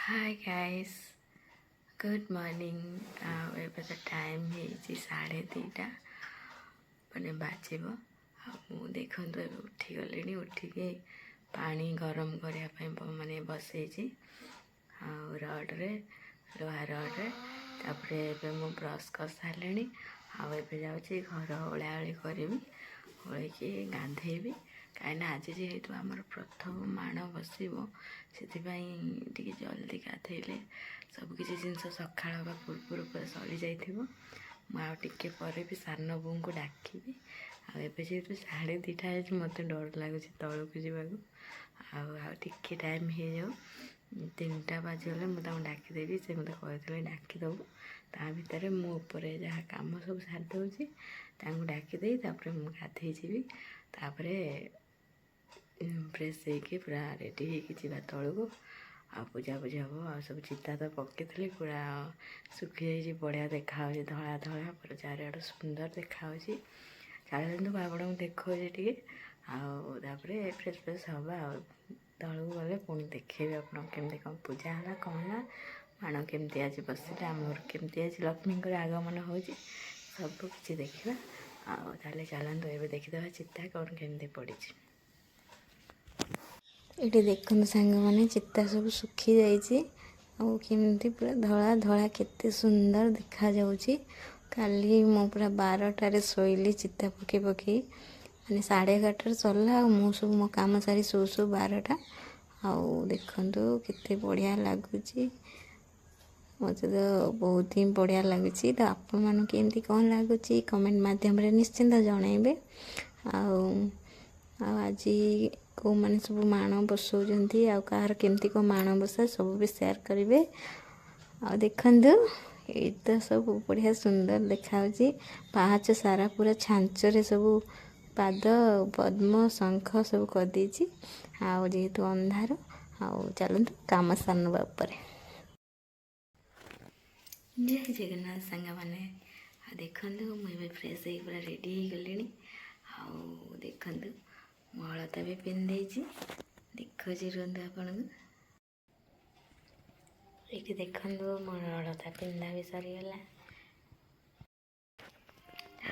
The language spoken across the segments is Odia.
हाय गाइस गुड मॉर्निंग एबे तो टाइम है 2:30 मैंने बाजिब देखु उठी गले उठिकी पानी गरम करने मैंने बसई रड्रे लोहा रड्रे तापर मु ब्रश कर सारे जाऊँगी घर ओलाओली करी ओलिकी गाधेबी कहीं आज जेहेतु आमर प्रथम माण बस से जल्दी गाधेले सबकि जिनस सका पूर्व पूरा सरी जाइए भी सान बो को डाकबी आएतु 2:30 मत डर लगुच तौक जावाक टाइम हो जाओ 3टा बाजिगले मुझे डाकिदेवी से मत कहते डाकिदेबू ता भितर मुझे जहाँ कम सब सारीदे डाकिदे मुझे गाधे जी फ्रेश होगी पूरा रेडी होगा तौक आ पूजा पूजा हम आ सब चिता तो पकई पूरा सुखी जाइए बढ़िया देखा धला धला पूरा चारिआड सुंदर देखा चलते आपण देखे टे आउे फ्रेश फ्रेश हवा तौक गले पुणी देखेबी आप केमती कौन पूजा है कौन है माण केमती आज बसिले आमर केमती आज लक्ष्मी आगमन हो सब किसी देखा आले चलते ये देखीदे चिता कौन केमती पड़ी ये देखते सांग मैंने चिता सब सुखी जामती पूरा धला धला केते सुंदर देखा जाऊँगी काली मु पूरा 12टार शोली चिता पकई पकई मैंने 11:30 सरला मु सब मो कम सारी शो 12टा आउ देखु केते बढ़िया लगुच मत तो बहुत ही बढ़िया लगुच तो आपण मानू केमती कौन लगुच कमेंट माध्यम निश्चिंत जनइबे आज कौ मैंने सब माण बसौंट आर केमती कौ माण बसा सब भी शेयर करेंगे आ देखु ये तो सब बढ़िया सुंदर देखा पाहाच सारा पूरा छांचरे सब पाद पद्म शंख सब करदे जेहेतु अंधार चलतु कम सारे जय जगन्नाथ सांग मैंने देखु मुझे फ्रेश हो पूरा रेडी हो गली देखु मु हलता भी पिंधे देखो रुहतु आपण ये देखु मोर हलता पिंधा भी सरीगला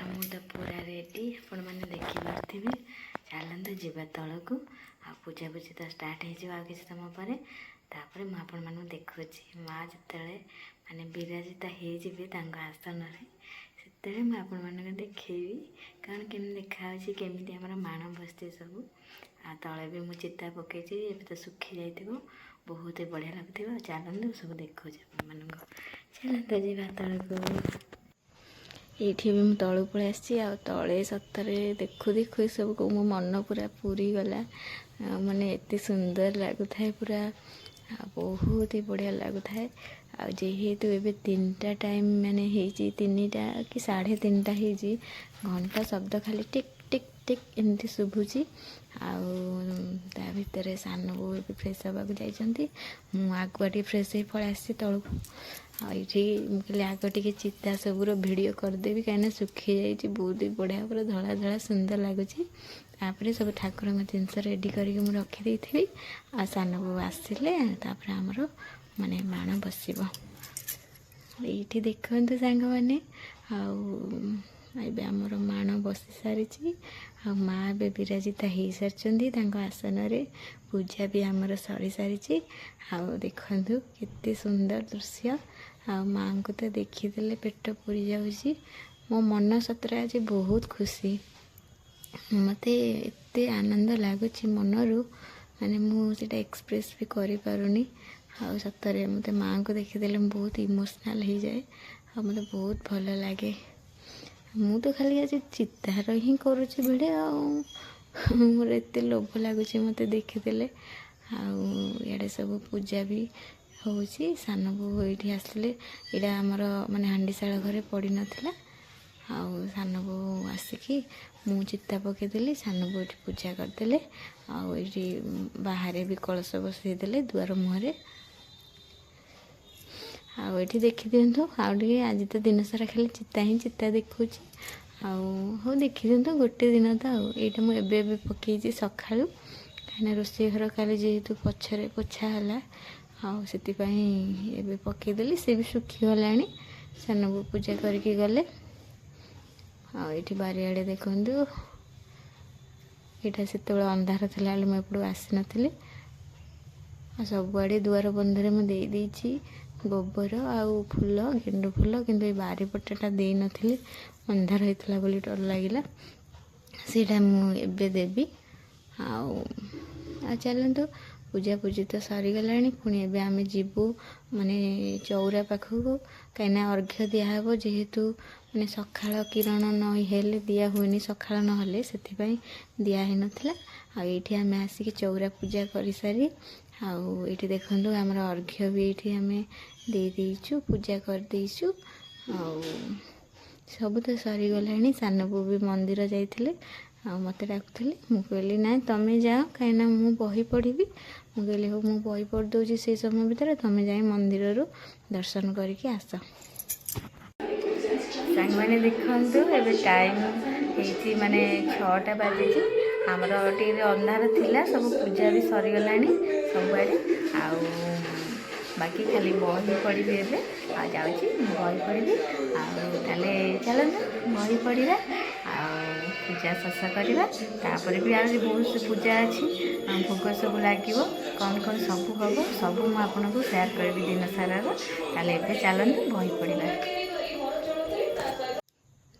मु तो पूरा रेडी आपण मैंने देखिपे चलते जावा तौक आ पूजा पूजी तो स्टार्ट हो किसी समय पर मुझे मानू देखुची माँ जिते माने विराजिता हो आसन से मुझे देखी कारण केमी देखा केमी आम माण बसते सब आ तले भी मुझे चिता पकई तो सुखी जाइए बहुत बढ़िया लगुव चलते सब देखो मान चलते जावा तौक ये भी मुझे तलू पलि तले सतरे देखु देखु सब को मो मन पूरा पूरी गला माने एत सुंदर लगुए पूरा बहुत ही बढ़िया लगुए जेहेतु एबे 3टा टाइम माने 3टा कि 3:30 घंटा शब्द खाली टिक टिक टिक एमती शुभुची ता भितर सान बो फ्रेश हाँ जाती मुझे फ्रेश हो पलि आसी तौक ये आग टे चिता सबूर भिडियो करदेवी कहीं सुखी जाइए बहुत ही बढ़िया पूरा धला धला सुंदर लगुच सब ठाकुर जिनस रेडी करके मुझे रखीदे थी आ सान बो आसिले आमर माने माण बस ये देखते सांग मैंने आमर माण बसी सारी माँ ए विराजिता हो सारी आसन पूजा भी आमर सरी सारी देखु केते सुंदर दृश्य माँ को तो देखीदे पेट पूरी जाऊँगी मो मन सतरे आज बहुत खुशी मत एत आनंद लगुच मनरू माने मुझे एक्सप्रेस भी करें सतरे मत माँ को देखीदे बहुत इमोशनल हो जाए मत बहुत भल लगे मु तो खाली आज चितार ही करुँच भिड़े मोर एत लोभ लगुच मत देखीदे आड़े सब पूजा भी हो सान बो ये आसिले यहाँ आमर माने हांडीशाल घरे पड़ी नाला सान बो आसिकी मु चिता पकईदेली सान बो ये पूजा करदे आठी बाहर भी कलश बसईदे दुआर मुहर आठी देखी दिंतु आगे आज तो दिन सारा खाली चिता ही चिता देखुची हो देखी दिंतु गोटे दिन तो यहाँ मुझे पकई सका कहीं रोषे घर काली जेहेतु पछरे पोछा है ଆଉ ସେଥିପାଇଁ ଏବେ ପକାଇଦେଲି, ସେ ବି ଶୁଖିଗଲାଣି। ସାନକୁ ପୂଜା କରିକି ଗଲେ। ଆଉ ଏଇଠି ବାରିଆଡ଼େ ଦେଖନ୍ତୁ, ଏଇଟା ସେତେବେଳେ ଅନ୍ଧାର ଥିଲାବେଳେ ମୁଁ ଏପଟକୁ ଆସିନଥିଲି। ଆଉ ସବୁଆଡ଼େ ଦୁଆର ବନ୍ଧରେ ମୁଁ ଦେଇଦେଇଛି ଗୋବର ଆଉ ଫୁଲ, ଗେଣ୍ଡୁ ଫୁଲ, କିନ୍ତୁ ଏଇ ବାରିପଟଟା ଦେଇନଥିଲି, ଅନ୍ଧାର ହେଇଥିଲା ବୋଲି ଡର ଲାଗିଲା। ସେଇଟା ମୁଁ ଏବେ ଦେବି। ଆଉ ଚାଲନ୍ତୁ, ପୂଜାପୂଜି ତ ସରିଗଲାଣି। ପୁଣି ଏବେ ଆମେ ଯିବୁ ମାନେ ଚଉରା ପାଖକୁ, କାହିଁକିନା ଅର୍ଘ୍ୟ ଦିଆହେବ। ଯେହେତୁ ମାନେ ସକାଳ କିରଣ ନ ହେଲେ ଦିଆ ହୁଏନି, ସକାଳ ନହେଲେ, ସେଥିପାଇଁ ଦିଆ ହେଇନଥିଲା। ଆଉ ଏଇଠି ଆମେ ଆସିକି ଚଉରା ପୂଜା କରିସାରି, ଆଉ ଏଇଠି ଦେଖନ୍ତୁ ଆମର ଅର୍ଘ୍ୟ ବି ଏଇଠି ଆମେ ଦେଇଦେଇଛୁ, ପୂଜା କରିଦେଇଛୁ। ଆଉ ସବୁ ତ ସରିଗଲାଣି। ସାନକୁ ବି ମନ୍ଦିର ଯାଇଥିଲେ, ଆଉ ମୋତେ ଡାକୁଥିଲେ। ମୁଁ କହିଲି ନାଇଁ ତମେ ଯାଅ, କାହିଁକିନା ମୁଁ ବହି ପଢ଼ିବି। ମୁଁ କହିଲି ହଉ, ମୁଁ ବହି ପଢ଼ି ଦେଉଛି ସେଇ ସମୟ ଭିତରେ, ତମେ ଯାଇ ମନ୍ଦିରରୁ ଦର୍ଶନ କରିକି ଆସ। ସାଙ୍ଗମାନେ ଦେଖନ୍ତୁ, ଏବେ ଟାଇମ୍ ହେଇଛି ମାନେ 6ଟା ବାଜିଛି। ଆମର ଟିକେ ଅନ୍ଧାର ଥିଲା, ସବୁ ପୂଜା ବି ସରିଗଲାଣି ସବୁଆଡ଼େ। ଆଉ ବାକି ଖାଲି ବହି ପଢ଼ିବି ଏବେ। ଆଉ ଯାଉଛି ବହି ପଢ଼ିବି। ଆଉ ତାହେଲେ ଚାଲନ୍ତୁ ବହି ପଢ଼ିବା, ଆଉ ପୂଜା ଶେଷ କରିବା। ତାପରେ ବି ଆହୁରି ବହୁତ ପୂଜା ଅଛି, ଭୋଗ ସବୁ ଲାଗିବ, କ'ଣ କ'ଣ ସବୁ ହେବ, ସବୁ ମୁଁ ଆପଣଙ୍କୁ ସେୟାର କରିବି ଦିନ ସାରାର। ତାହେଲେ ଏବେ ଚାଲନ୍ତୁ ବହି ପଢ଼ିବା।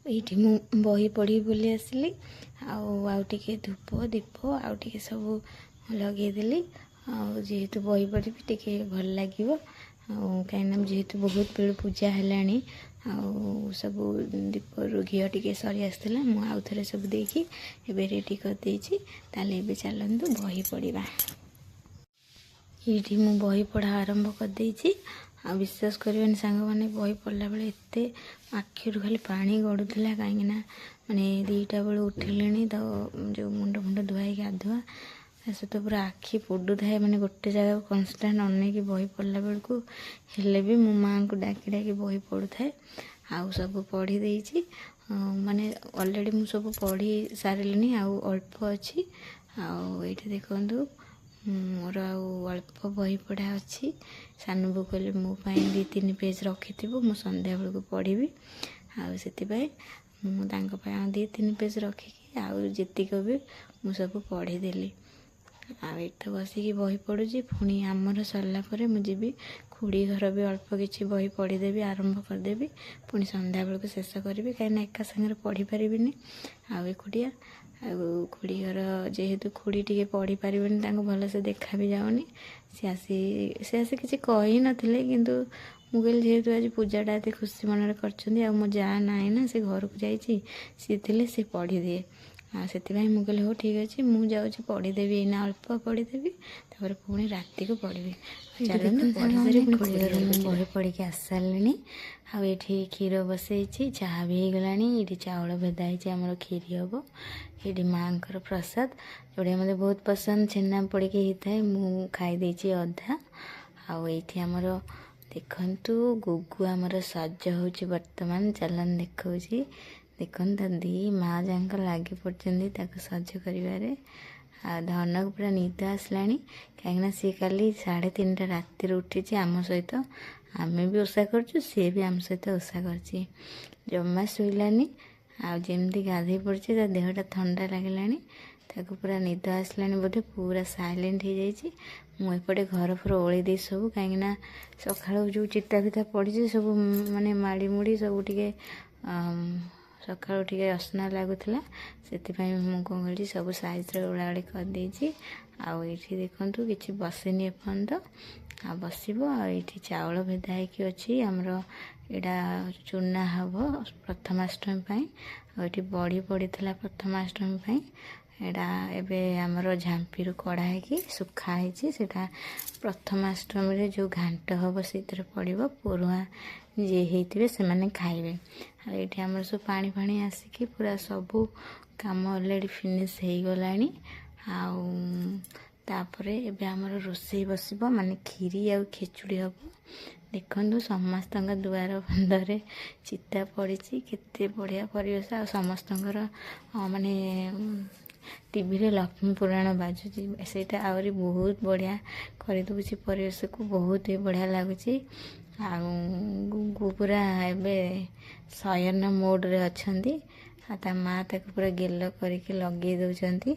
ଏଇଠି ମୁଁ ବହି ପଢ଼ିବି ବୋଲି ଆସିଲି। ଆଉ ଟିକେ ଧୂପ ଦୀପ ଆଉ ଟିକେ ସବୁ ଲଗେଇଦେଲି। ଆଉ ଯେହେତୁ ବହି ପଢ଼ିବି ଟିକେ ଭଲ ଲାଗିବ। ଆଉ କାହିଁକିନା ଯେହେତୁ ବହୁତ ବେଳୁ ପୂଜା ହେଲାଣି, ଆଉ ସବୁ ଦୀପରୁ ଘିଅ ଟିକେ ସରି ଆସିଥିଲା, ମୁଁ ଆଉ ଥରେ ସବୁ ଦେଇକି ଏବେ ରେଡ଼ି କରିଦେଇଛି। ତାହେଲେ ଏବେ ଚାଲନ୍ତୁ ବହି ପଢ଼ିବା। ଏଇଠି ମୁଁ ବହି ପଢ଼ା ଆରମ୍ଭ କରିଦେଇଛି। ଆଉ ବିଶ୍ୱାସ କରିବେନି ସାଙ୍ଗମାନେ, ବହି ପଢ଼ିଲା ବେଳେ ଏତେ ଆଖିରୁ ଖାଲି ପାଣି ଗଡ଼ୁଥିଲା, କାହିଁକିନା ମାନେ 2ଟା ବେଳୁ ଉଠିଲେଣି ତ, ଯେଉଁ ମୁଣ୍ଡ ଧୁଆଇ ଗାଧୁଆ, ତା ସହିତ ପୁରା ଆଖି ପୋଡ଼ୁଥାଏ। ମାନେ ଗୋଟେ ଜାଗାକୁ କନଷ୍ଟାଣ୍ଟ ଅନେଇକି ବହି ପଢ଼ିଲା ବେଳକୁ, ହେଲେ ବି ମୁଁ ମାଆଙ୍କୁ ଡାକି ଡାକି ବହି ପଢ଼ୁଥାଏ। ଆଉ ସବୁ ପଢ଼ି ଦେଇଛି, ମାନେ ଅଲରେଡ଼ି ମୁଁ ସବୁ ପଢ଼ି ସାରିଲିଣି, ଆଉ ଅଳ୍ପ ଅଛି। ଆଉ ଏଇଠି ଦେଖନ୍ତୁ, ମୋର ଆଉ ଅଳ୍ପ ବହି ପଢ଼ା ଅଛି। ସାନକୁ କହିଲେ ମୋ ପାଇଁ 2-3 ପେଜ୍ ରଖିଥିବୁ, ମୁଁ ସନ୍ଧ୍ୟାବେଳକୁ ପଢ଼ିବି। ଆଉ ସେଥିପାଇଁ ମୁଁ ତାଙ୍କ ପାଇଁ ଆଉ 2-3 ପେଜ୍ ରଖିକି, ଆଉ ଯେତିକ ବି ମୁଁ ସବୁ ପଢ଼ିଦେଲି। ଆଉ ଏଠି ତ ବସିକି ବହି ପଢ଼ୁଛି। ପୁଣି ଆମର ସରିଲା ପରେ ମୁଁ ଯିବି ଖୁଡ଼ି ଘର, ବି ଅଳ୍ପ କିଛି ବହି ପଢ଼ିଦେବି, ଆରମ୍ଭ କରିଦେବି। ପୁଣି ସନ୍ଧ୍ୟାବେଳକୁ ଶେଷ କରିବି, କାହିଁକିନା ଏକା ସାଙ୍ଗରେ ପଢ଼ିପାରିବିନି, ଆଉ ଏକୁଟିଆ। ଆଉ ଖୁଡ଼ି ଘର ଯେହେତୁ ଖୁଡ଼ି ଟିକେ ପଢ଼ିପାରିବେନି, ତାଙ୍କୁ ଭଲସେ ଦେଖା ବି ଯାଉନି। ସେ ଆସି କିଛି କହିନଥିଲେ, କିନ୍ତୁ ମୁଁ କହିଲି ଯେହେତୁ ଆଜି ପୂଜାଟା ଏତେ ଖୁସି ମନରେ କରିଛନ୍ତି, ଆଉ ମୋ ଯାଆ ନାହିଁ ନା, ସେ ଘରକୁ ଯାଇଛି, ସିଏ ଥିଲେ ସେ ପଢ଼ିଦିଏ। ଆଉ ସେଥିପାଇଁ ମୁଁ କହିଲି ହଉ ଠିକ୍ ଅଛି, ମୁଁ ଯାଉଛି ପଢ଼ିଦେବି, ଏଇନା ଅଳ୍ପ ପଢ଼ିଦେବି, ତାପରେ ପୁଣି ରାତିକୁ ପଢ଼ିବି। ଚାଲନ୍ତୁ ମୁଁ ବହି ପଢ଼ିକି ଆସିସାରିଲିଣି। ଆଉ ଏଇଠି କ୍ଷୀର ବସେଇଛି, ଚାହା ବି ହେଇଗଲାଣି। ଏଇଠି ଚାଉଳ ଭେଦା ହେଇଛି, ଆମର କ୍ଷୀରି ହେବ। ଏଇଠି ମାଆଙ୍କର ପ୍ରସାଦ, ଯେଉଁଟା ମୋତେ ବହୁତ ପସନ୍ଦ, ଛେନା ପଡ଼ିକି ହେଇଥାଏ। ମୁଁ ଖାଇ ଦେଇଛି ଅଧା। ଆଉ ଏଇଠି ଆମର ଦେଖନ୍ତୁ, ଗୁଗୁ ଆମର ସଜ ହେଉଛି ବର୍ତ୍ତମାନ। ଚାଲନ୍ତୁ ଦେଖାଉଛି। ଦେଖନ୍ତୁ, ତା 2 ମା ଯାକ ଲାଗି ପଡ଼ିଛନ୍ତି ତାକୁ ସଜ କରିବାରେ। ଆଉ ଧନକୁ ପୁରା ନିଦ ଆସିଲାଣି, କାହିଁକିନା ସିଏ କାଲି 3:30 ରାତିରୁ ଉଠିଛି ଆମ ସହିତ। ଆମେ ବି ଓଷା କରୁଛୁ, ସିଏ ବି ଆମ ସହିତ ଓଷା କରିଛି। ଜମା ଶୋଇଲାନି। ଆଉ ଯେମିତି ଗାଧୋଇ ପଡ଼ିଛି, ତା ଦେହଟା ଥଣ୍ଡା ଲାଗିଲାଣି, ତାକୁ ପୁରା ନିଦ ଆସିଲାଣି ବୋଧେ, ପୁରା ସାଇଲେଣ୍ଟ ହେଇଯାଇଛି। ମୁଁ ଏପଟେ ଘର ଫର ଓଳେଇ ଦେଇଛି ସବୁ, କାହିଁକିନା ସକାଳୁ ଯେଉଁ ଚିତା ଫିତା ପଡ଼ିଛି ସବୁ ମାନେ ମାଡ଼ି ମୁଡ଼ି ସବୁ ଟିକେ ସକାଳୁ ଟିକେ ଅସନା ଲାଗୁଥିଲା। ସେଥିପାଇଁ ମୁଁ କ'ଣ କରିଛି, ସବୁ ସାଇଜ୍ରେ ଓଳାଓଳି କରିଦେଇଛି। ଆଉ ଏଇଠି ଦେଖନ୍ତୁ କିଛି ବସିନି ଏପର୍ଯ୍ୟନ୍ତ, ଆଉ ବସିବ। ଆଉ ଏଇଠି ଚାଉଳ ଭେଦା ହେଇକି ଅଛି ଆମର, ଏଇଟା ଚୁନା ହେବ ପ୍ରଥମାଷ୍ଟମୀ ପାଇଁ। ଆଉ ଏଇଠି ବଢ଼ି ପଡ଼ିଥିଲା ପ୍ରଥମାଷ୍ଟମୀ ପାଇଁ। ଏଇଟା ଏବେ ଆମର ଝାମ୍ପିରୁ କଢ଼ା ହେଇକି ଶୁଖା ହେଇଛି। ସେଇଟା ପ୍ରଥମାଷ୍ଟମୀରେ ଯେଉଁ ଘାଣ୍ଟ ହେବ ସେଇଥିରେ ପଡ଼ିବ। ପୋରୁହାଁ ଯିଏ ହେଇଥିବେ ସେମାନେ ଖାଇବେ। ଆଉ ଏଇଠି ଆମର ସବୁ ପାଣି ଫାଣି ଆସିକି ପୁରା ସବୁ କାମ ଅଲରେଡ଼ି ଫିନିଶ୍ ହେଇଗଲାଣି। ଆଉ ତାପରେ ଏବେ ଆମର ରୋଷେଇ ବସିବ, ମାନେ କ୍ଷୀରି ଆଉ ଖେଚୁଡ଼ି ହେବ। ଦେଖନ୍ତୁ ସମସ୍ତଙ୍କ ଦୁଆର ବନ୍ଧରେ ଚିତା ପଡ଼ିଛି, କେତେ ବଢ଼ିଆ ପରିବେଶ। ଆଉ ସମସ୍ତଙ୍କର ମାନେ टीवी रे लक्ष्मी पुराण बाजुची ସେଇଟା ଆହୁରି ବହୁତ ବଢ଼ିଆ କରିଦେଉଛି ପରିବେଶକୁ ବହୁତ ହି ବଢ଼ିଆ ଲାଗୁଛି। ଆଉ ଗୁଗୁ ପୁରା ଏବେ ଶୟନ ମୋଡ଼ରେ ଅଛନ୍ତି। ଆଉ ତା ମାଆ ତାକୁ ପୁରା ଗେଲ କରିକି ଲଗେଇ ଦେଉଛନ୍ତି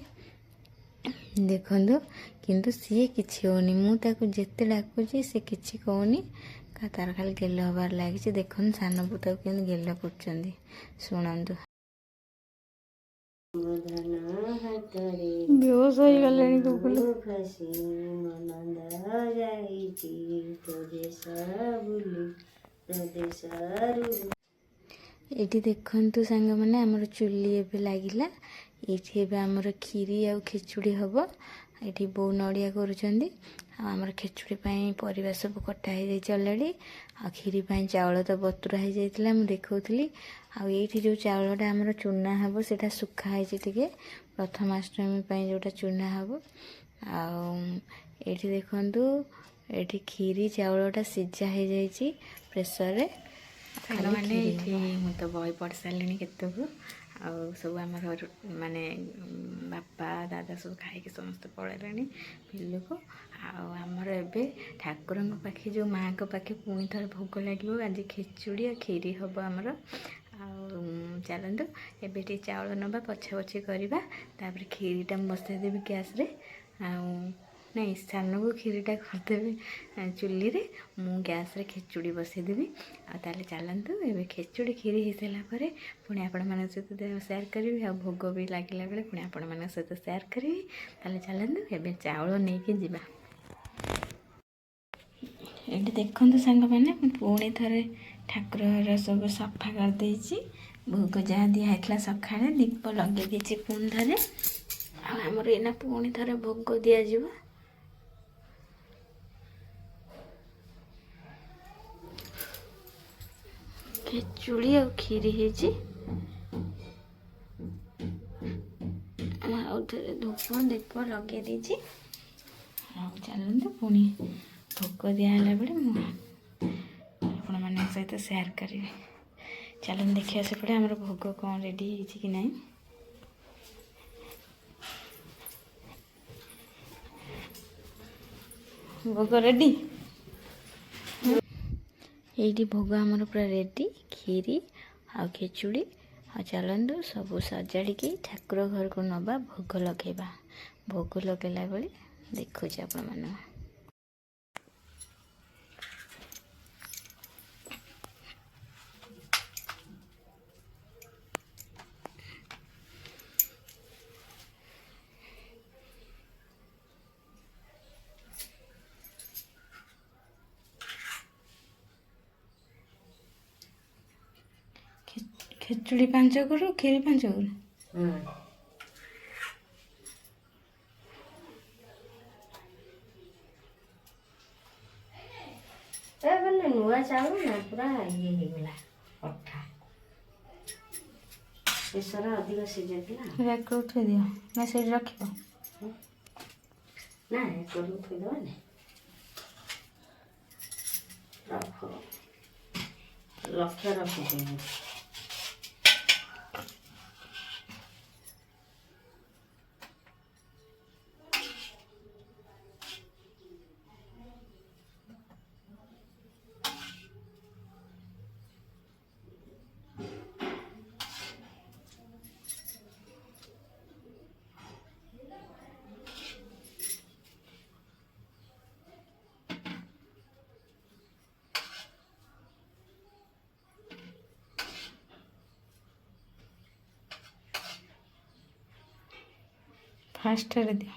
ଦେଖନ୍ତୁ। କିନ୍ତୁ ସିଏ କିଛି ହେଉନି, ମୁଁ ତାକୁ ଯେତେ ଡାକୁଛି ସେ କିଛି କହୁନି, ତାର ଖାଲି ଗେଲ ହେବାର ଲାଗିଛି। ଦେଖନ୍ତୁ ସାନ ପୁଅ ତାକୁ କେମିତି ଗେଲ କରୁଛନ୍ତି, ଶୁଣନ୍ତୁ। ବେହୋସ ହେଇଗଲେଣି କୁକୁଲ। ଏଠି ଦେଖନ୍ତୁ ସାଙ୍ଗମାନେ ଆମର ଚୁଲି ଏବେ ଲାଗିଲା। ଏଇଠି ଏବେ ଆମର କ୍ଷୀରି ଆଉ ଖେଚୁଡ଼ି ହେବ। ଏଠି ବୋଉ ନଡ଼ିଆ କରୁଛନ୍ତି। ଆଉ ଆମର ଖେଚୁଡ଼ି ପାଇଁ ପରିବା ସବୁ କଟା ହେଇଯାଇଛି ଅଲରେଡ଼ି। ଆଉ କ୍ଷୀରି ପାଇଁ ଚାଉଳ ତ ବତୁରା ହେଇଯାଇଥିଲା, ମୁଁ ଦେଖାଉଥିଲି। ଆଉ ଏଇଠି ଯେଉଁ ଚାଉଳଟା ଆମର ଚୁନା ହେବ ସେଇଟା ଶୁଖା ହେଇଛି ଟିକେ, ପ୍ରଥମାଷ୍ଟମୀ ପାଇଁ ଯେଉଁଟା ଚୁନା ହେବ। ଆଉ ଏଇଠି ଦେଖନ୍ତୁ, ଏଇଠି କ୍ଷୀରି ଚାଉଳଟା ସିଝା ହେଇଯାଇଛି ପ୍ରେସରରେ। ସାଙ୍ଗମାନେ ଏଇଠି ମୁଁ ତ ବହି ପଢ଼ି ସାରିଲିଣି କେତେକୁ। ଆଉ ସବୁ ଆମର ମାନେ ବାପା ଦାଦା ସବୁ ଖାଇକି ସମସ୍ତେ ପଳେଇଲେଣି ବିଲକୁ। ଆଉ ଆମର ଏବେ ଠାକୁରଙ୍କ ପାଖେ ଯେଉଁ ମାଆଙ୍କ ପାଖେ ପୁଣି ଥରେ ଭୋଗ ଲାଗିବ। ଆଜି ଖେଚୁଡ଼ି ଆଉ କ୍ଷୀରି ହେବ ଆମର। ଆଉ ଚାଲନ୍ତୁ ଏବେ ଟିକେ ଚାଉଳ ନେବା, ପଛାପଛି କରିବା। ତାପରେ କ୍ଷୀରିଟା ମୁଁ ବସାଇଦେବି ଗ୍ୟାସ୍ରେ। ଆଉ ନାଇଁ, ସାନକୁ କ୍ଷୀରିଟା କରିଦେବି ଚୁଲିରେ, ମୁଁ ଗ୍ୟାସ୍ରେ ଖେଚୁଡ଼ି ବସାଇଦେବି। ଆଉ ତାହେଲେ ଚାଲନ୍ତୁ ଏବେ ଖେଚୁଡ଼ି କ୍ଷୀରି ହେଇସାରିଲା ପରେ ପୁଣି ଆପଣମାନଙ୍କ ସହିତ ସେୟାର କରିବି। ଆଉ ଭୋଗ ବି ଲାଗିଲା ବେଳେ ପୁଣି ଆପଣମାନଙ୍କ ସହିତ ସେୟାର କରିବି। ତାହେଲେ ଚାଲନ୍ତୁ ଏବେ ଚାଉଳ ନେଇକି ଯିବା। ଏଠି ଦେଖନ୍ତୁ ସାଙ୍ଗମାନେ, ମୁଁ ପୁଣି ଥରେ ଠାକୁର ଘର ସବୁ ସଫା କରିଦେଇଛି। ଭୋଗ ଯାହା ଦିଆ ହେଇଥିଲା ସକାଳେ ଦୀପ ଲଗେଇ ଦେଇଛି ପୁଣି ଥରେ। ଆଉ ଆମର ଏଇନା ପୁଣି ଥରେ ଭୋଗ ଦିଆଯିବ। ଖେଚୁଡ଼ି ଆଉ କ୍ଷୀରି ହେଇଛି। ଆଉ ଥରେ ଧୂପ ଦୀପ ଲଗେଇ ଦେଇଛି। ଆଉ ଚାଲନ୍ତୁ ପୁଣି ଭୋଗ ଦିଆହେଲା ବେଳେ ମୁଁ ଆପଣମାନଙ୍କ ସହିତ ସେୟାର କରିବି। ଚାଲନ୍ତୁ ଦେଖିବା ସେପଟେ ଆମର ଭୋଗ କ'ଣ ରେଡ଼ି ହେଇଛି କି ନାହିଁ। ଭୋଗ ରେଡ଼ି। ଏଇଠି ଭୋଗ ଆମର ପୁରା ରେଡ଼ି, କ୍ଷୀରି ଆଉ ଖେଚୁଡ଼ି। ଆଉ ଚାଲନ୍ତୁ ସବୁ ସଜାଡ଼ିକି ଠାକୁର ଘରକୁ ନେବା, ଭୋଗ ଲଗାଇବା। ଭୋଗ ଲଗାଇଲା ବେଳେ ଦେଖୁଛି ଆପଣମାନଙ୍କୁ। ଖେଚୁଡ଼ି 5 କରୁ, କ୍ଷୀରି 5 କରୁ। ନୂଆ ଚାଉଳ ନା ପୁରା ଇଏ ହେଇଗଲା ଅଠା, ପ୍ରେସର ଅଧିକ ସିଝେଇଥିଲା। ଉଠେଇ ଦିଅ ନା ସେଇଠି ରଖିବ? ନା ଏକରୁ ଉଠେଇଦେବାନି, ରଖ ଲକ୍ଷ୍ୟ ରଖିଦେବି। ଫାଷ୍ଟରେ ଦିଅ।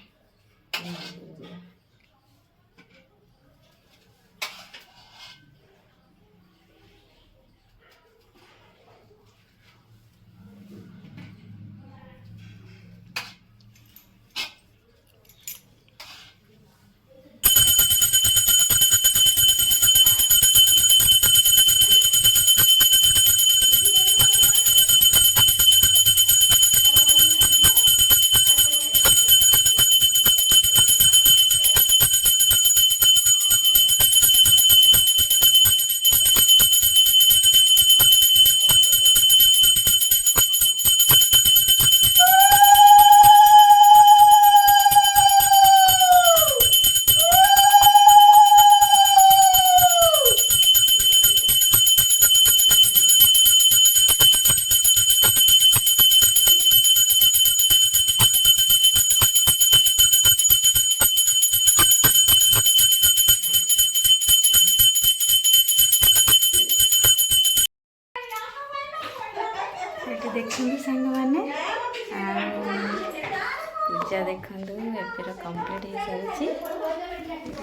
ପୂଜା ଦେଖନ୍ତୁ ଏବେର କମ୍ପ୍ଲିଟ୍ ହେଇସାରିଛି।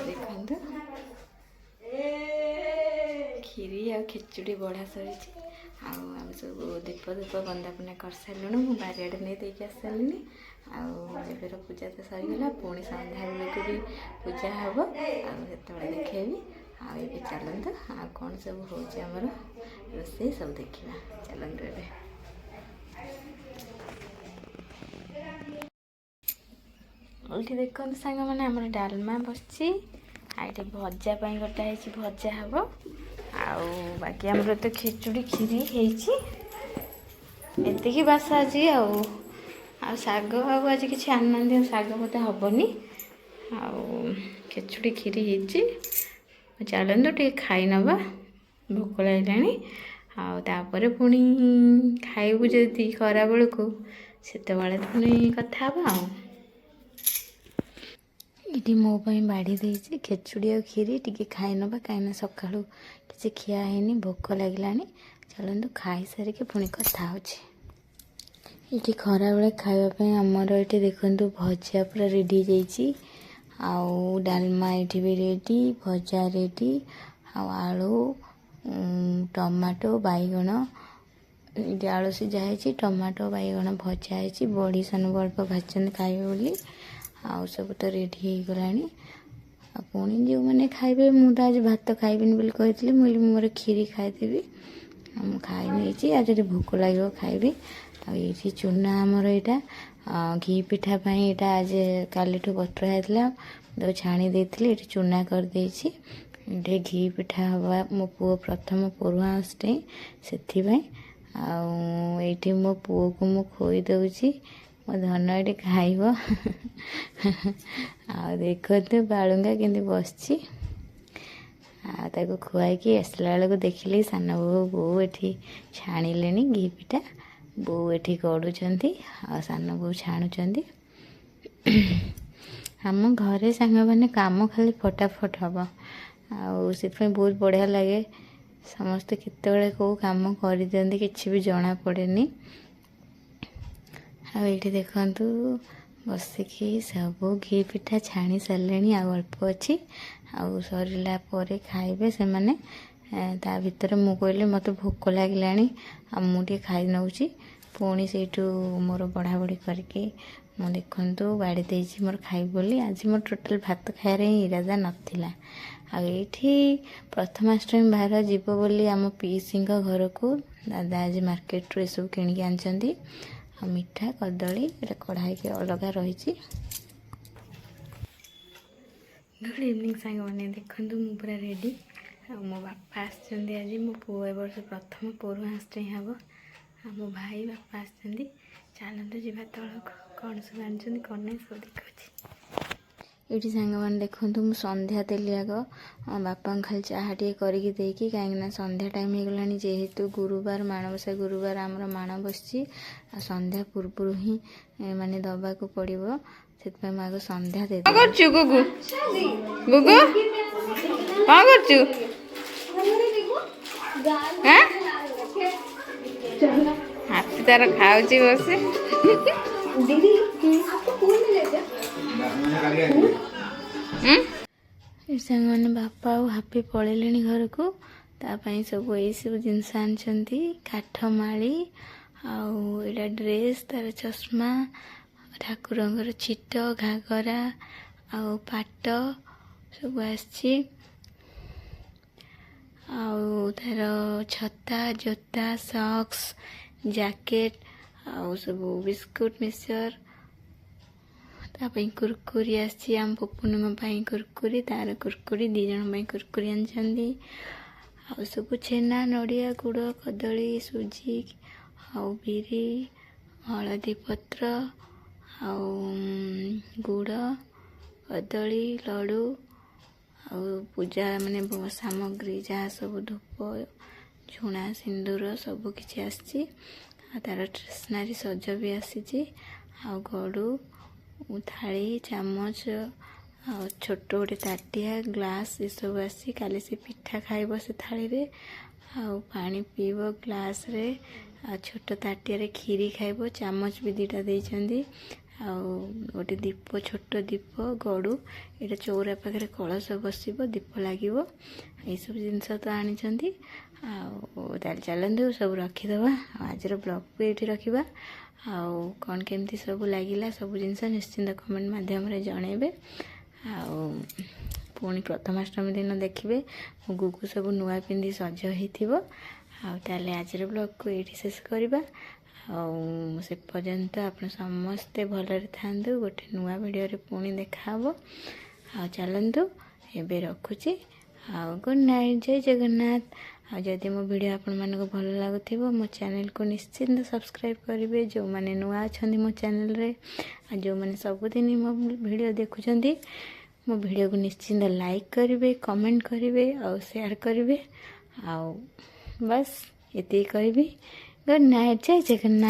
ଦେଖନ୍ତୁ କ୍ଷୀରି ଆଉ ଖେଚୁଡ଼ି ବଢ଼ା ସରିଛି। ଆଉ ଆମେ ସବୁ ଦୀପ ବନ୍ଦାପନା କରିସାରିଲୁଣି। ମୁଁ ବାରିଆଡ଼େ ନେଇ ଦେଇକି ଆସିସାରିଲିଣି। ଆଉ ଏବେର ପୂଜା ତ ସରିଗଲା, ପୁଣି ସନ୍ଧ୍ୟାବେଳକୁ ବି ପୂଜା ହେବ, ଆଉ ସେତେବେଳେ ଦେଖେଇବି। ଆଉ ଏବେ ଚାଲନ୍ତୁ ଆଉ କ'ଣ ସବୁ ହେଉଛି ଆମର ରୋଷେଇ ସବୁ ଦେଖିବା। ଚାଲନ୍ତୁ ଏବେ ଏଇଠି ଦେଖନ୍ତୁ ସାଙ୍ଗମାନେ ଆମର ଡାଲମା ବସିଛି, ଆଉ ଏଠି ଭଜା ପାଇଁ କଟା ହେଇଛି, ଭଜା ହେବ। ଆଉ ବାକି ଆମର ତ ଖେଚୁଡ଼ି କ୍ଷୀରି ହେଇଛି, ଏତିକି ବାସ ଆଜି। ଆଉ ଶାଗ ଆଉ ଆଜି କିଛି ଆଣିନାହାନ୍ତି, ଶାଗ ବୋଧେ ହେବନି। ଆଉ ଖେଚୁଡ଼ି କ୍ଷୀରି ହେଇଛି। ଚାଲନ୍ତୁ ଟିକେ ଖାଇ ନେବା, ଭୋକ ଲାଗିଲାଣି। ଆଉ ତାପରେ ପୁଣି ଖାଇବୁ ଯଦି ଖରାବେଳକୁ, ସେତେବେଳେ ପୁଣି କଥା ହେବା। ଆଉ ଏଠି ମୋ ପାଇଁ ବାଢ଼ି ଦେଇଛି ଖେଚୁଡ଼ି ଆଉ କ୍ଷୀରି, ଟିକେ ଖାଇ ନେବା, କାହିଁକିନା ସକାଳୁ କିଛି ଖିଆ ହେଇନି, ଭୋକ ଲାଗିଲାଣି। ଚାଲନ୍ତୁ ଖାଇସାରିକି ପୁଣି କଥା ହେଉଛି। ଏଠି ଖରାବେଳେ ଖାଇବା ପାଇଁ ଆମର ଏଠି ଦେଖନ୍ତୁ ଭଜା ପୁରା ରେଡ଼ି ହେଇଯାଇଛି, ଆଉ ଡାଲମା ଏଠି ବି ରେଡ଼ି, ଭଜା ରେଡ଼ି, ଆଉ ଆଳୁ, ଟମାଟୋ, ବାଇଗଣ, ଏଠି ଆଳୁ ସିଝା ହେଇଛି, ଟମାଟୋ ବାଇଗଣ ଭଜା ହେଇଛି, ବଡ଼ି ସାନ ଅଳ୍ପ ଭାଜିଛନ୍ତି ଖାଇବେ ବୋଲି। ଆଉ ସବୁ ତ ରେଡ଼ି ହେଇଗଲାଣି। ଆଉ ପୁଣି ଯେଉଁମାନେ ଖାଇବେ, ମୁଁ ତ ଆଜି ଭାତ ଖାଇବିନି ବୋଲି କହିଥିଲି, ମୁଁ ମୋର କ୍ଷୀରି ଖାଇଦେବି। ଆଉ ମୁଁ ଖାଇ ନେଇଛି, ଆଉ ଯଦି ଭୋକ ଲାଗିବ ଖାଇବି। ଆଉ ଏଇଠି ଚୁନା ଆମର ଏଇଟା ଘି ପିଠା ପାଇଁ, ଏଇଟା ଆଜି କାଲିଠୁ ବତୁରା ହେଇଥିଲା, ତାକୁ ଛାଣି ଦେଇଥିଲି, ଏଠି ଚୁନା କରିଦେଇଛି। ଏଠି ଘି ପିଠା ହେବା, ମୋ ପୁଅ ପ୍ରଥମ ପୋରୁହାଁ ଅଷ୍ଟମୀ, ସେଥିପାଇଁ। ଆଉ ଏଇଠି ମୋ ପୁଅକୁ ମୁଁ ଖୋଇ ଦେଉଛି, ମୋ ଧନ ଏଠି ଖାଇବ। ଆଉ ଦେଖନ୍ତୁ ବାଳୁଙ୍ଗା କେମିତି ବସିଛି। ଆଉ ତାକୁ ଖୁଆଇକି ଆସିଲା ବେଳକୁ ଦେଖିଲି ସାନ ବୋଉ ଏଠି ଛାଣିଲେଣି ଘି ପିଠା, ବୋଉ ଏଠି ଗଡ଼ୁଛନ୍ତି, ଆଉ ସାନ ବୋଉ ଛାଣୁଛନ୍ତି। ଆମ ଘରେ ସାଙ୍ଗମାନେ କାମ ଖାଲି ଫଟାଫଟ ହେବ, ଆଉ ସେଥିପାଇଁ ବହୁତ ବଢ଼ିଆ ଲାଗେ। ସମସ୍ତେ କେତେବେଳେ କେଉଁ କାମ କରିଦିଅନ୍ତି, କିଛି ବି ଜଣାପଡ଼େନି। ଆଉ ଏଇଠି ଦେଖନ୍ତୁ ବସିକି ସବୁ ଘି ପିଠା ଛାଣି ସାରିଲେଣି, ଆଉ ଅଳ୍ପ ଅଛି, ଆଉ ସରିଲା ପରେ ଖାଇବେ ସେମାନେ। ତା ଭିତରେ ମୁଁ କହିଲି ମୋତେ ଭୋକ ଲାଗିଲାଣି, ଆଉ ମୁଁ ଟିକେ ଖାଇ ନେଉଛି। ପୁଣି ସେଇଠୁ ମୋର ବଢ଼ାବଢ଼ି କରିକି ମୁଁ ଦେଖନ୍ତୁ ବାଢ଼ି ଦେଇଛି ମୋର ଖାଇବି ବୋଲି। ଆଜି ମୋର ଟୋଟାଲ୍ ଭାତ ଖାଇବାରେ ହିଁ ଇରାଦା ନଥିଲା। ଆଉ ଏଇଠି ପ୍ରଥମାଷ୍ଟମୀ ଭାର ଯିବ ବୋଲି ଆମ ପିଇସିଙ୍କ ଘରକୁ ଦାଦା ଆଜି ମାର୍କେଟରୁ ଏସବୁ କିଣିକି ଆଣିଛନ୍ତି। ଆଉ ମିଠା କଦଳୀ ଏଇଟା କଢ଼ା ହେଇକି ଅଲଗା ରହିଛି। ଗୁଡ଼୍ ଇଭିନିଂ ସାଙ୍ଗମାନେ, ଦେଖନ୍ତୁ ମୁଁ ପୁରା ରେଡ଼ି। ଆଉ ମୋ ବାପା ଆସିଛନ୍ତି ଆଜି, ମୋ ପୁଅ ଏ ବର୍ଷ ପ୍ରଥମ ପୋରୁହାଁ ଅଷ୍ଟମୀ ହେବ। ଆଉ ମୋ ଭାଇ ବାପା ଆସିଛନ୍ତି। ଚାଲନ୍ତୁ ଯିବା ତଳକୁ, କ'ଣ ସବୁ ଆଣିଛନ୍ତି କ'ଣ ନାହିଁ ସବୁ ଦେଖୁଛି। ଏଇଠି ସାଙ୍ଗମାନେ ଦେଖନ୍ତୁ ମୁଁ ସନ୍ଧ୍ୟା ଦେଲି ଆଗ, ବାପାଙ୍କୁ ଖାଲି ଚାହା ଟିକେ କରିକି ଦେଇକି, କାହିଁକିନା ସନ୍ଧ୍ୟା ଟାଇମ୍ ହେଇଗଲାଣି, ଯେହେତୁ ଗୁରୁବାର, ମାଣବସା ଗୁରୁବାର ଆମର ମାଣ ବସିଛି, ଆଉ ସନ୍ଧ୍ୟା ପୂର୍ବରୁ ହିଁ ମାନେ ଦେବାକୁ ପଡ଼ିବ, ସେଥିପାଇଁ ମୁଁ ଆଗ ସନ୍ଧ୍ୟା ଦେଇଦେବି। କ'ଣ କରୁଛୁ ଗୁଗୁ? ଗୁଗୁ କ'ଣ କରୁଛୁ? ହାତୀ ତାର ଖାଉଛି ବସି। ସାଙ୍ଗମାନେ ବାପା ଆଉ ହାପି ପଳେଇଲେଣି ଘରକୁ, ତା ପାଇଁ ସବୁ ଏଇସବୁ ଜିନିଷ ଆଣିଛନ୍ତି, କାଠ ମାଳି, ଆଉ ଏଇଟା ଡ୍ରେସ୍, ତାର ଚଷମା, ଠାକୁରଙ୍କର ଛିଟ, ଘାଗରା, ଆଉ ପାଟ ସବୁ ଆସିଛି, ଆଉ ତାର ଛତା, ଜୋତା, ସକ୍ସ, ଜ୍ୟାକେଟ୍, ଆଉ ସବୁ ବିସ୍କୁଟ୍, ମିକ୍ସଚର, ତା ପାଇଁ କୁରକୁରି ଆସିଛି, ଆମ ପୂର୍ଣ୍ଣିମା ପାଇଁ କୁରକୁରି, ତାର କୁରକୁରି, 2 ଜଣ ପାଇଁ କୁରକୁରି ଆଣିଛନ୍ତି। ଆଉ ସବୁ ଛେନା, ନଡ଼ିଆ, ଗୁଡ଼, କଦଳୀ, ସୁଜି, ଆଉ ବିରି, ହଳଦୀ ପତ୍ର, ଆଉ ଗୁଡ଼, କଦଳୀ, ଲଡ଼ୁ, ଆଉ ପୂଜା ମାନେ ସାମଗ୍ରୀ ଯାହା ସବୁ ଧୂପ, ଝୁଣା, ସିନ୍ଦୁର ସବୁ କିଛି ଆସିଛି। ଆଉ ତାର ଷ୍ଟେସନାରୀ ସଜ ବି ଆସିଛି, ଆଉ ଗଡ଼ୁ, ଥାଳି, ଚାମଚ, ଆଉ ଛୋଟ ଗୋଟେ ତାଟିଆ, ଗ୍ଲାସ୍ ଏସବୁ ଆସିଛି। କାଲି ସେ ପିଠା ଖାଇବ ସେ ଥାଳିରେ, ଆଉ ପାଣି ପିଇବ ଗ୍ଲାସ୍ରେ, ଆଉ ଛୋଟ ତାଟିଆରେ କ୍ଷୀରି ଖାଇବ, ଚାମଚ ବି 2ଟା ଦେଇଛନ୍ତି। ଆଉ ଗୋଟେ ଦୀପ, ଛୋଟ ଦୀପ, ଗଡ଼ୁ, ଏଇଟା ଚଉରା ପାଖରେ କଳସ ବସିବ, ଦୀପ ଲାଗିବ, ଏଇସବୁ ଜିନିଷ ତ ଆଣିଛନ୍ତି। ଆଉ ତାହେଲେ ଚାଲନ୍ତୁ ସବୁ ରଖିଦେବା। ଆଉ ଆଜିର ବ୍ଲଗ୍କୁ ଏଇଠି ରଖିବା। ଆଉ କ'ଣ କେମିତି ସବୁ ଲାଗିଲା ସବୁ ଜିନିଷ ନିଶ୍ଚିନ୍ତ କମେଣ୍ଟ ମାଧ୍ୟମରେ ଜଣେଇବେ। ଆଉ ପୁଣି ପ୍ରଥମାଷ୍ଟମୀ ଦିନ ଦେଖିବେ ମୋ ଗୁଗୁ ସବୁ ନୂଆ ପିନ୍ଧି ସଜ ହେଇଥିବ। ଆଉ ତାହେଲେ ଆଜିର ବ୍ଲଗ୍କୁ ଏଇଠି ଶେଷ କରିବା। ଆଉ ସେ ପର୍ଯ୍ୟନ୍ତ ଆପଣ ସମସ୍ତେ ଭଲରେ ଥାଆନ୍ତୁ। ଗୋଟେ ନୂଆ ଭିଡ଼ିଓରେ ପୁଣି ଦେଖାହେବ। ଆଉ ଚାଲନ୍ତୁ ଏବେ ରଖୁଛି। ଆଉ ଗୁଡ୍ ନାଇଟ୍, ଜୟ ଜଗନ୍ନାଥ। ଆଉ ଯଦି ମୋ ଭିଡ଼ିଓ ଆପଣମାନଙ୍କୁ ଭଲ ଲାଗୁଥିବ ମୋ ଚ୍ୟାନେଲକୁ ନିଶ୍ଚିନ୍ତ ସବସ୍କ୍ରାଇବ୍ କରିବେ, ଯେଉଁମାନେ ନୂଆ ଅଛନ୍ତି ମୋ ଚ୍ୟାନେଲରେ। ଆଉ ଯେଉଁମାନେ ସବୁଦିନ ମୋ ଭିଡ଼ିଓ ଦେଖୁଛନ୍ତି ମୋ ଭିଡ଼ିଓକୁ ନିଶ୍ଚିନ୍ତ ଲାଇକ୍ କରିବେ, କମେଣ୍ଟ କରିବେ ଆଉ ସେୟାର କରିବେ। ଆଉ ବାସ୍ ଏତିକି କହିବି। ଗୁଡ୍ ନାଇଟ୍, ଜୟ ଜଗନ୍ନାଥ।